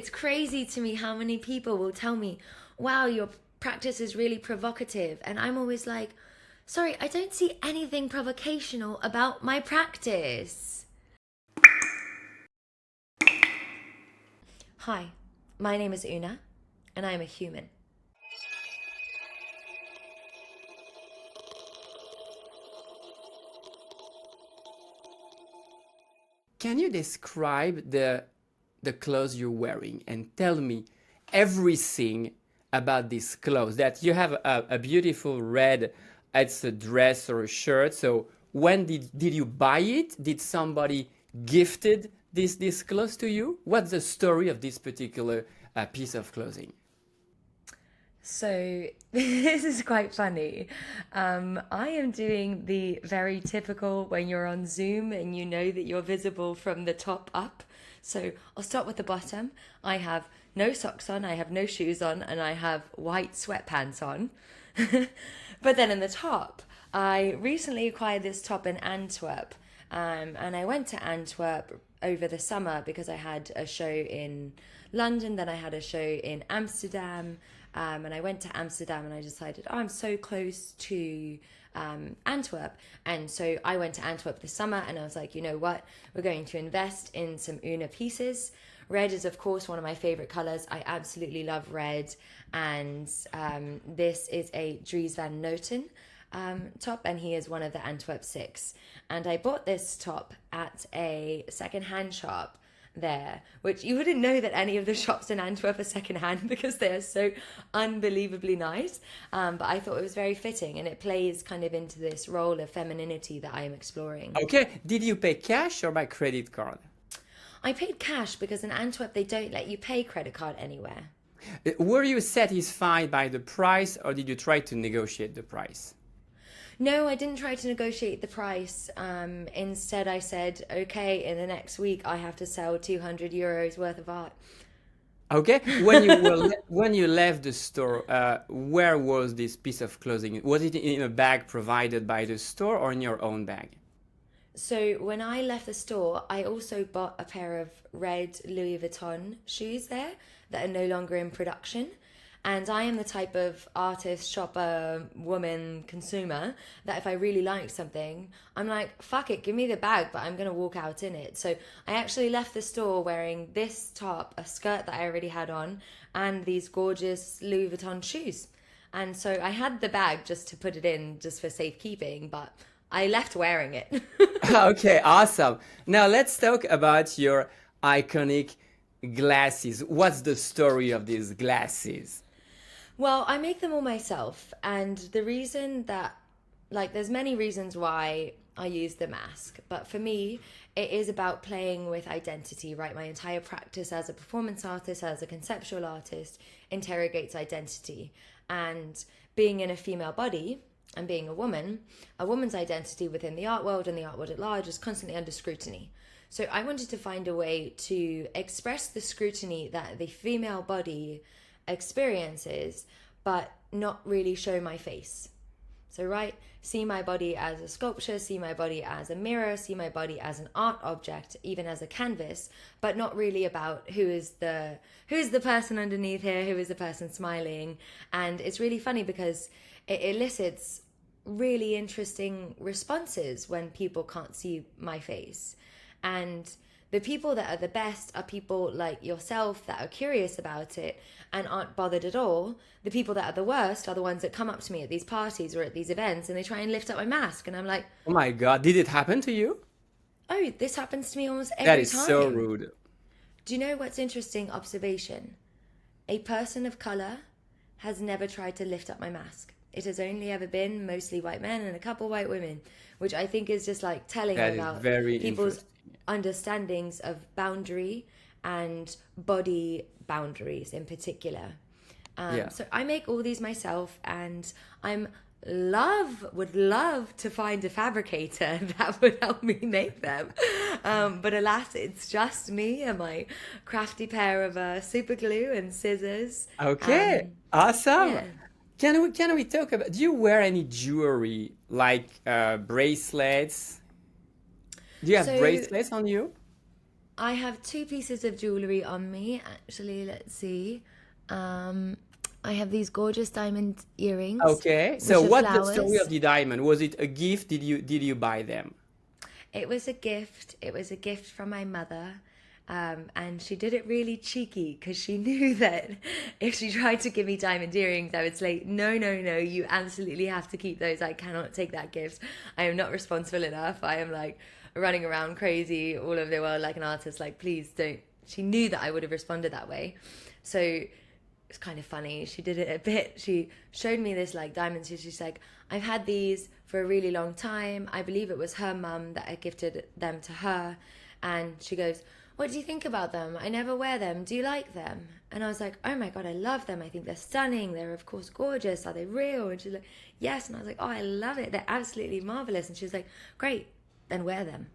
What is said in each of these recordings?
It's crazy to me how many people will tell me, wow, your practice is really provocative. And I'm always like, sorry, I don't see anything provocational about my practice. Hi, my name is Una, and I am a human. Can you describe the clothes you're wearing and tell me everything about these clothes? That you have a beautiful red, it's a dress or a shirt. So when did you buy it? Did somebody gifted this clothes to you? What's the story of this particular piece of clothing? So this is quite funny. I am doing the very typical when you're on Zoom and you know that you're visible from the top up. So I'll start with the bottom. I have no socks on, I have no shoes on, and I have white sweatpants on. But then in the top, I recently acquired this top in Antwerp. And I went to Antwerp over the summer because I had a show in London, then I had a show in Amsterdam. And I went to Amsterdam and I decided, oh, I'm so close to Antwerp. And so I went to Antwerp this summer and I was like, you know what? We're going to invest in some OONA pieces. Red is, of course, one of my favorite colors. I absolutely love red. And this is a Dries van Noten top, and he is one of the Antwerp Six. And I bought this top at a secondhand shop there, which you wouldn't know that any of the shops in Antwerp are secondhand because they are so unbelievably nice. But I thought it was very fitting, and it plays kind of into this role of femininity that I am exploring. Okay, did you pay cash or by credit card? I paid cash because in Antwerp they don't let you pay credit card anywhere. Were you satisfied by the price or did you try to negotiate the price? No, I didn't try to negotiate the price. Instead, I said, okay, in the next week, I have to sell 200 euros worth of art. Okay, when you left the store, where was this piece of clothing? Was it in a bag provided by the store or in your own bag? So when I left the store, I also bought a pair of red Louis Vuitton shoes there that are no longer in production. And I am the type of artist, shopper, woman, consumer that if I really like something, I'm like, fuck it, give me the bag, but I'm going to walk out in it. So I actually left the store wearing this top, a skirt that I already had on, and these gorgeous Louis Vuitton shoes. And so I had the bag just to put it in just for safekeeping, but I left wearing it. Okay, awesome. Now let's talk about your iconic glasses. What's the story of these glasses? Well, I make them all myself, and the reason that, like, there's many reasons why I use the mask, but for me, it is about playing with identity, right? My entire practice as a performance artist, as a conceptual artist, interrogates identity. And being in a female body and being a woman's identity within the art world and the art world at large is constantly under scrutiny. So I wanted to find a way to express the scrutiny that the female body experiences, but not really show my face. So, right, see my body as a sculpture, see my body as a mirror, see my body as an art object, even as a canvas, but not really about who's the person underneath here, who is the person smiling. And it's really funny because it elicits really interesting responses when people can't see my face. And the people that are the best are people like yourself that are curious about it and aren't bothered at all. The people that are the worst are the ones that come up to me at these parties or at these events and they try and lift up my mask. And I'm like, Oh my God, did it happen to you? oh, this happens to me almost That every is so time. rude. Do you know what's interesting observation? A person of color has never tried to lift up my mask. It has only ever been mostly white men and a couple white women, which I think is just like telling That is about very people's interesting. understandings of boundary and body boundaries in particular. Yeah. So I make all these myself, and I'm would love to find a fabricator that would help me make them. But alas, it's just me and my crafty pair of super glue and scissors. Okay, awesome. Yeah. Can we talk about, do you wear any jewelry like bracelets? Do you have So bracelets on you? I have two pieces of jewelry on me. Actually, let's see. I have these gorgeous diamond earrings, Okay. So which are what's the story of flowers. the diamond? Was it a gift? Did you buy them? It was a gift. It was a gift from my mother. And she did it really cheeky because she knew that if she tried to give me diamond earrings, I would say, no, no, no, you absolutely have to keep those. I cannot take that gift. I am not responsible enough. I am like running around crazy all over the world like an artist. Like, please don't. She knew that I would have responded that way. So it's kind of funny. She did it a bit. She showed me this like diamonds. She's like, I've had these for a really long time. I believe it was her mum that had gifted them to her. And she goes, what do you think about them? I never wear them. Do you like them? And I was like, oh my God, I love them. I think they're stunning. They're, of course, gorgeous. Are they real? And she's like, yes. And I was like, oh, I love it. They're absolutely marvelous. And she was like, great, then wear them.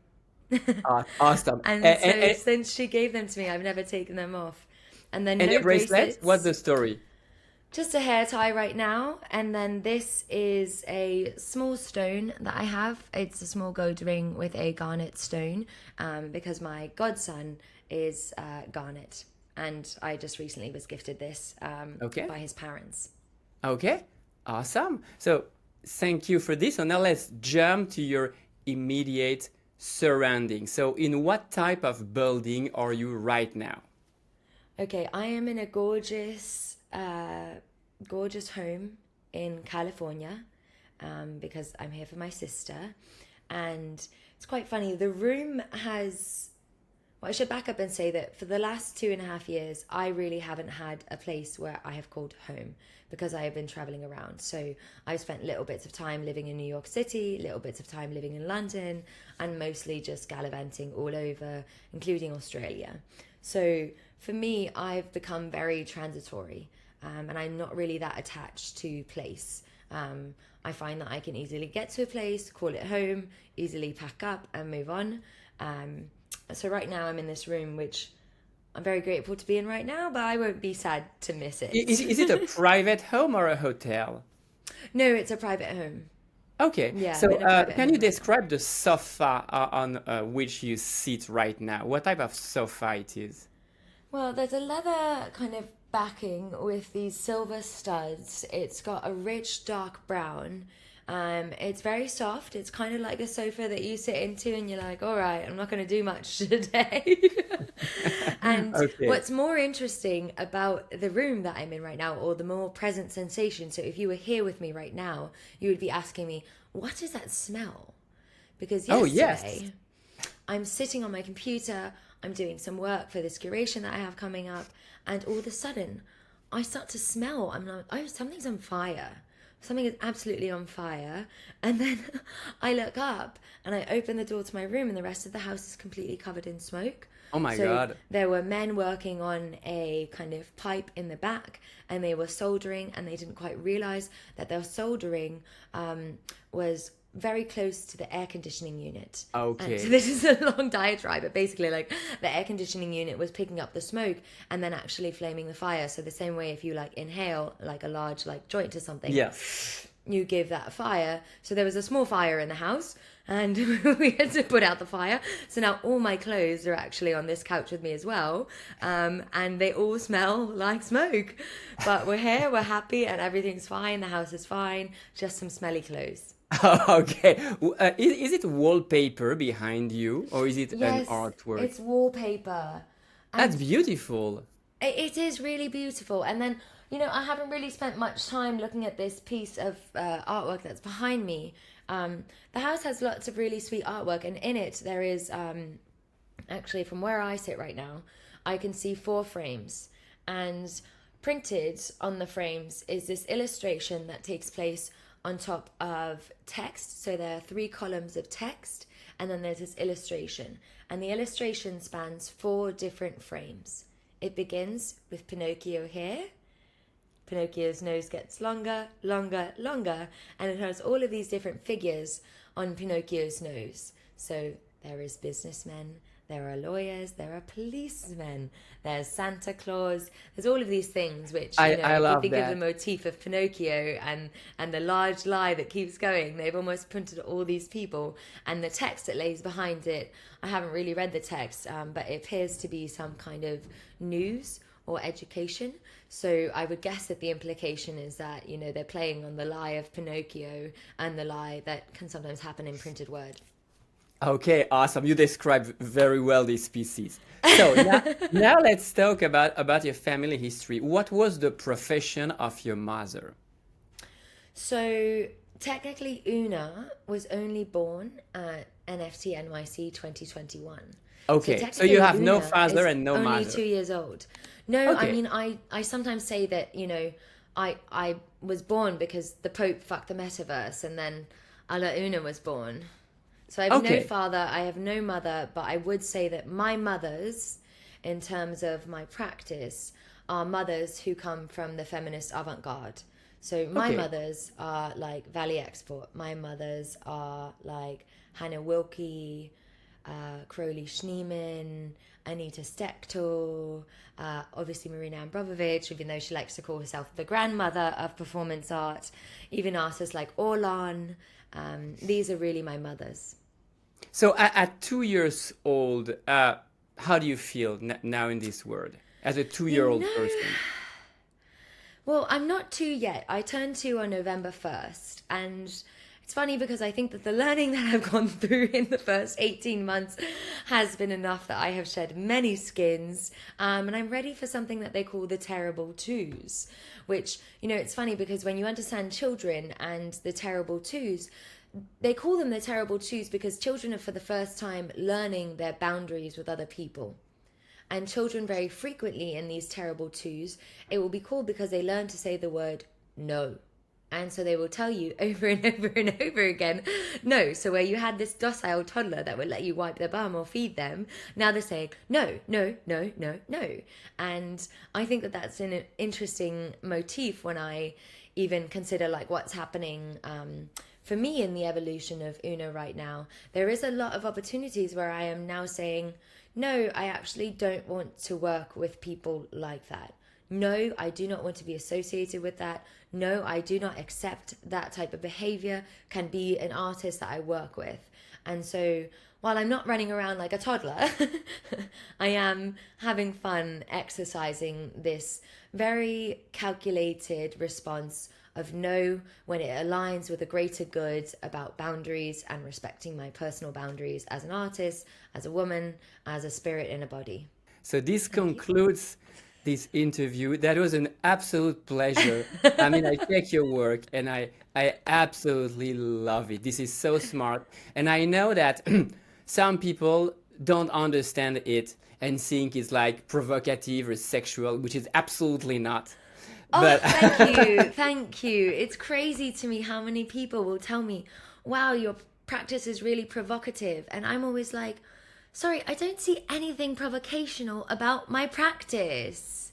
Awesome. And so since she gave them to me, I've never taken them off. And then And no your bracelet? What's bracelets, the story? just a hair tie right now. And then this is a small stone that I have. It's a small gold ring with a garnet stone, because my godson is garnet. And I just recently was gifted this Okay. by his parents. Okay. Awesome. So thank you for this. So now let's jump to your immediate surroundings. So in what type of building are you right now? Okay, I am in a gorgeous, gorgeous home in California, because I'm here for my sister. And it's quite funny. The room has, well, I should back up and say that for the last 2.5 years, I really haven't had a place where I have called home because I have been traveling around. So I've spent little bits of time living in New York City, little bits of time living in London, and mostly just gallivanting all over, including Australia. So for me, I've become very transitory, and I'm not really that attached to place. I find that I can easily get to a place, call it home, easily pack up and move on. So right now I'm in this room, which I'm very grateful to be in right now, but I won't be sad to miss it. Is it a private home or a hotel? No, it's a private home. Okay. Yeah, So I'm in a private can you home right now. describe the sofa on which you sit right now? What type of sofa it is? Well, there's a leather kind of backing with these silver studs. It's got a rich dark brown. It's very soft. It's kind of like a sofa that you sit into and you're like, all right, I'm not going to do much today. And Okay. what's more interesting about the room that I'm in right now, or the more present sensation, so if you were here with me right now, you would be asking me, what is that smell? Because Oh, yes. yesterday I'm sitting on my computer, I'm doing some work for this curation that I have coming up, and all of a sudden I start to smell. I'm like, oh, something's on fire. Something is absolutely on fire. And then I look up and I open the door to my room, and the rest of the house is completely covered in smoke. Oh my So God. there were men working on a kind of pipe in the back, and they were soldering, and they didn't quite realize that their soldering was very close to the air conditioning unit. And so Okay. this is a long diatribe, but basically like the air conditioning unit was picking up the smoke and then actually flaming the fire. So the same way if you like inhale like a large like joint or something, Yes. you give that a fire. So there was a small fire in the house, and we had to put out the fire. So now all my clothes are actually on this couch with me as well, and they all smell like smoke. But we're here, we're happy, and everything's fine. The house is fine, just some smelly clothes. Okay. Is it wallpaper behind you or is it an Yes, artwork? it's wallpaper. That's And beautiful. it is really beautiful. And then, I haven't really spent much time looking at this piece of artwork that's behind me. The house has lots of really sweet artwork, and in it there is, actually, from where I sit right now, I can see 4 frames. And printed on the frames is this illustration that takes place on top of text. So there are 3 columns of text, and then there's this illustration. And the illustration spans 4 different frames. It begins with Pinocchio here. Pinocchio's nose gets longer, longer, longer, and it has all of these different figures on Pinocchio's nose. So there is businessmen, there are lawyers, there are policemen, there's Santa Claus, there's all of these things which, you know, I if you love think of the that. motif of Pinocchio and the large lie that keeps going, they've almost printed all these people, and the text that lays behind it, I haven't really read the text, but it appears to be some kind of news or education. So I would guess that the implication is that, you know, they're playing on the lie of Pinocchio and the lie that can sometimes happen in printed word. Okay, awesome. You described very well these species. So now let's talk about your family history. What was the profession of your mother? So technically, Una was only born at NFT NYC 2021. So Okay, so you technically, have no Una father is and no only mother. 2 years old. No, I Okay, mean, I sometimes say that, you know, I was born because the Pope fucked the metaverse, and then Alla Una was born. So I have no okay, father, I have no mother, but I would say that my mothers, in terms of my practice, are mothers who come from the feminist avant-garde. So my okay. mothers are like Valley Export. My mothers are like Hannah Wilkie, Crowley Schneeman, Anita Stechtel, obviously Marina Ambrovovich, even though she likes to call herself the grandmother of performance art, even artists like Orlan. These are really my mothers. So at 2 years old, how do you feel now in this world as a You two-year-old know, person? well, I'm not two yet. I turned two on November 1st. And it's funny because I think that the learning that I've gone through in the first 18 months has been enough that I have shed many skins. And I'm ready for something that they call the terrible twos, which, you know, it's funny because when you understand children and the terrible twos, they call them the terrible twos because children are for the first time learning their boundaries with other people. And children very frequently in these terrible twos, it will be called because they learn to say the word no. And so they will tell you over and over and over again, no. So where you had this docile toddler that would let you wipe their bum or feed them, now they're saying no, no, no, no, no. And I think that that's an interesting motif when I even consider like what's happening for me in the evolution of Una right now. There is a lot of opportunities where I am now saying, no, I actually don't want to work with people like that. No, I do not want to be associated with that. No, I do not accept that type of behavior can be an artist that I work with. And so while I'm not running around like a toddler, I am having fun exercising this very calculated response of no when it aligns with a greater good about boundaries and respecting my personal boundaries as an artist, as a woman, as a spirit in a body. So this Thank you. concludes this interview. That was an absolute pleasure. I mean, I check your work and I absolutely love it. This is so smart. And I know that some people don't understand it and think it's like provocative or sexual, which is absolutely not. Oh, But thank you. Thank you. It's crazy to me how many people will tell me, wow, your practice is really provocative. And I'm always like, sorry, I don't see anything provocational about my practice.